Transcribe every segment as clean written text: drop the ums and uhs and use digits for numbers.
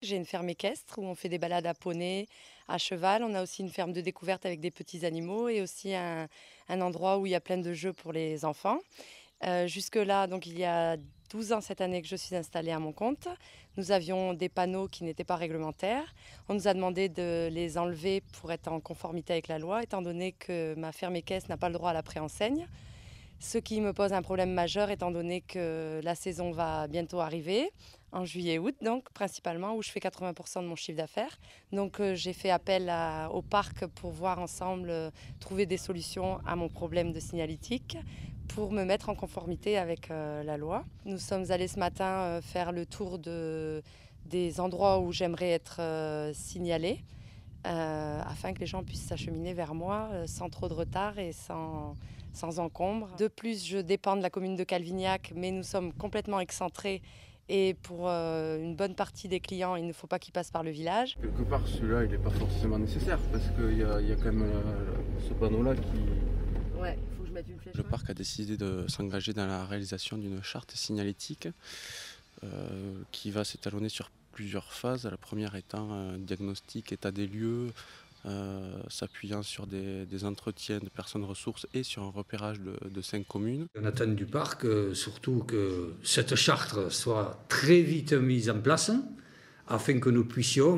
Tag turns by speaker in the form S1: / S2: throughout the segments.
S1: J'ai une ferme équestre où on fait des balades à poney, à cheval. On a aussi une ferme de découverte avec des petits animaux et aussi un endroit où il y a plein de jeux pour les enfants. Jusque-là, donc il y a 12 ans cette année que je suis installée à mon compte. Nous avions des panneaux qui n'étaient pas réglementaires. On nous a demandé de les enlever pour être en conformité avec la loi, étant donné que ma ferme équestre n'a pas le droit à la préenseigne. Ce qui me pose un problème majeur étant donné que la saison va bientôt arriver, en juillet-août donc principalement, où je fais 80% de mon chiffre d'affaires. Donc j'ai fait appel au parc pour voir ensemble trouver des solutions à mon problème de signalétique pour me mettre en conformité avec la loi. Nous sommes allés ce matin faire le tour des endroits où j'aimerais être signalée. Afin que les gens puissent s'acheminer vers moi sans trop de retard et sans encombre. De plus, je dépends de la commune de Calvignac, mais nous sommes complètement excentrés et pour une bonne partie des clients, il ne faut pas qu'ils passent par le village.
S2: Quelque part, celui-là, il n'est pas forcément nécessaire parce qu'il y a quand même ce panneau-là qui...
S1: Ouais, il faut que je mette une flèche.
S3: Le parc a décidé de s'engager dans la réalisation d'une charte signalétique qui va s'étalonner sur plusieurs phases. La première étant un diagnostic état des lieux, s'appuyant sur des entretiens de personnes ressources et sur un repérage de 5 communes.
S4: On attend du parc surtout que cette charte soit très vite mise en place afin que nous puissions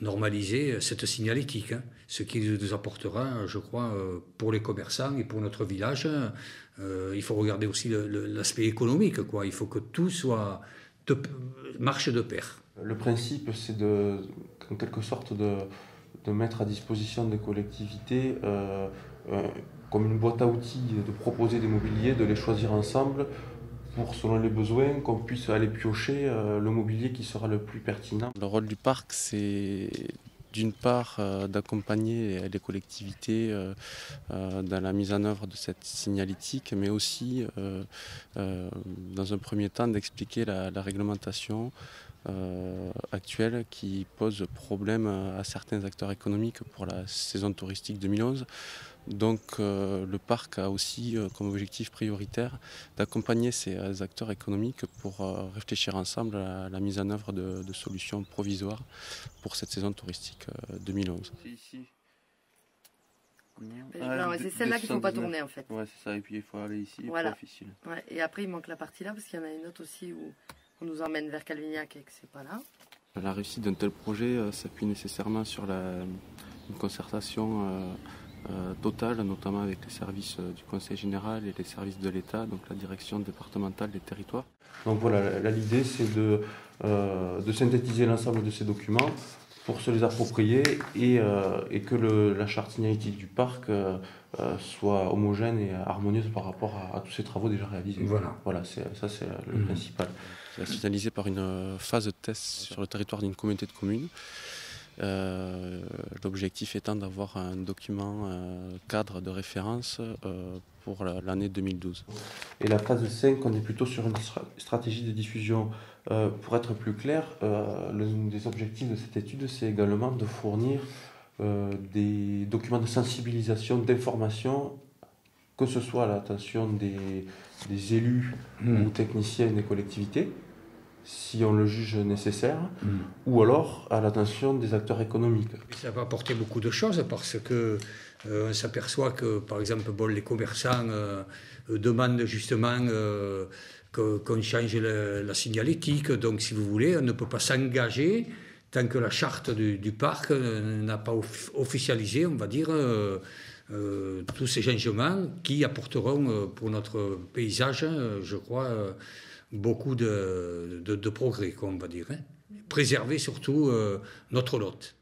S4: normaliser cette signalétique, ce qui nous apportera, je crois, pour les commerçants et pour notre village. Il faut regarder aussi l'aspect économique, quoi. Il faut que tout marche de pair.
S2: Le principe, c'est en quelque sorte de mettre à disposition des collectivités comme une boîte à outils, de proposer des mobiliers, de les choisir ensemble pour, selon les besoins, qu'on puisse aller piocher le mobilier qui sera le plus pertinent.
S3: Le rôle du parc, c'est d'une part d'accompagner les collectivités dans la mise en œuvre de cette signalétique, mais aussi dans un premier temps d'expliquer la réglementation actuelle qui pose problème à certains acteurs économiques pour la saison touristique 2011. Donc le parc a aussi comme objectif prioritaire d'accompagner ces acteurs économiques pour réfléchir ensemble à la mise en œuvre de solutions provisoires pour cette saison touristique 2011.
S2: C'est ici.
S1: C'est celle-là qu'il ne faut pas tourner en fait.
S2: Ouais, c'est ça, et puis il faut aller ici
S1: Voilà.
S2: pour officiel.
S1: Ouais, et après il manque la partie là parce qu'il y en a une autre aussi où on nous emmène vers Calvignac et que c'est pas là.
S3: La réussite d'un tel projet s'appuie nécessairement sur une concertation totale, notamment avec les services du Conseil général et les services de l'État, donc la direction départementale des territoires.
S2: Donc voilà, l'idée c'est de synthétiser l'ensemble de ces documents pour se les approprier et que la charte signalétique du parc soit homogène et harmonieuse par rapport à tous ces travaux déjà réalisés. Voilà, c'est le principal.
S3: C'est finalisé par une phase de test sur le territoire d'une communauté de communes. L'objectif étant d'avoir un document cadre de référence pour l'année 2012.
S2: Et la phase 5, on est plutôt sur une stratégie de diffusion. Pour être plus clair, l'un des objectifs de cette étude, c'est également de fournir des documents de sensibilisation, d'information, que ce soit à l'attention des élus ou techniciens des collectivités, si on le juge nécessaire, ou alors à l'attention des acteurs économiques.
S4: Ça va apporter beaucoup de choses parce que on s'aperçoit que, par exemple, les commerçants demandent justement qu'on change la signalétique. Donc, si vous voulez, on ne peut pas s'engager tant que la charte du parc n'a pas officialisé, on va dire, tous ces changements qui apporteront pour notre paysage, je crois, beaucoup de progrès, on va dire. Préserver surtout notre lot.